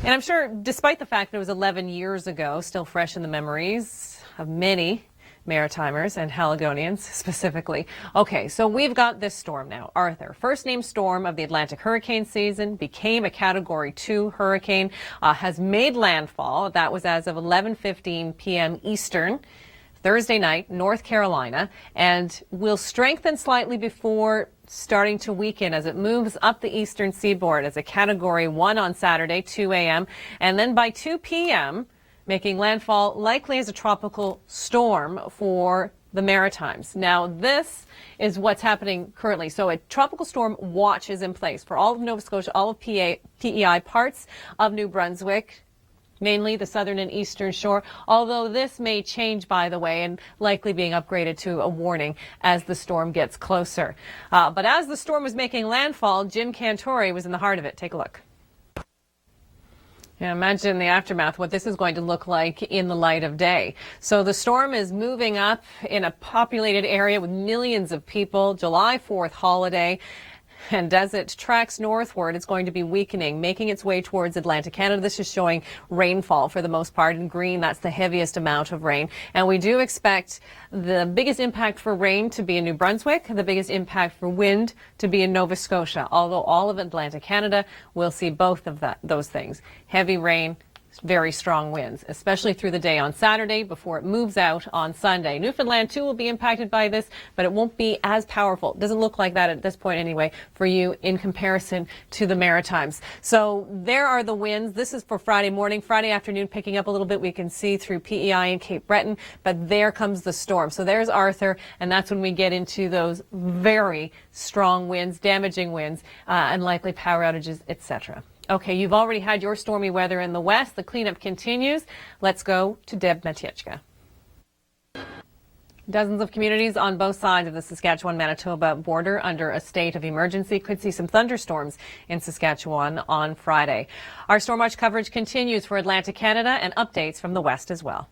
And I'm sure, despite the fact that it was 11 years ago, still fresh in the memories of many Maritimers and Haligonians specifically. Okay, so we've got this storm now. Arthur, first name storm of the Atlantic hurricane season, became a Category 2 hurricane, has made landfall. That was as of 11:15 p.m. Eastern. Thursday night, North Carolina, and will strengthen slightly before starting to weaken as it moves up the eastern seaboard as a Category 1 on Saturday, 2 a.m., and then by 2 p.m., making landfall likely as a tropical storm for the Maritimes. Now, this is what's happening currently. So a tropical storm watch is in place for all of Nova Scotia, all of PEI, parts of New Brunswick, mainly the southern and eastern shore, although this may change, by the way, and likely being upgraded to a warning as the storm gets closer. But as the storm was making landfall, Jim Cantore was in the heart of it. Take a look. Yeah, imagine the aftermath, what this is going to look like in the light of day. So the storm is moving up in a populated area with millions of people, July 4th holiday. And as it tracks northward, it's going to be weakening, making its way towards Atlantic Canada. This is showing rainfall for the most part. In green, that's the heaviest amount of rain. And we do expect the biggest impact for rain to be in New Brunswick, the biggest impact for wind to be in Nova Scotia, although all of Atlantic Canada will see both of those things. Heavy rain, very strong winds, especially through the day on Saturday before it moves out on Sunday. Newfoundland, too, will be impacted by this, but it won't be as powerful. It doesn't look like that at this point anyway for you in comparison to the Maritimes. So there are the winds. This is for Friday morning. Friday afternoon picking up a little bit. We can see through PEI and Cape Breton, but there comes the storm. So there's Arthur, and that's when we get into those very strong winds, damaging winds, and likely power outages, etc. Okay, you've already had your stormy weather in the west. The cleanup continues. Let's go to Deb Matiechka. Dozens of communities on both sides of the Saskatchewan-Manitoba border under a state of emergency could see some thunderstorms in Saskatchewan on Friday. Our storm watch coverage continues for Atlantic Canada and updates from the west as well.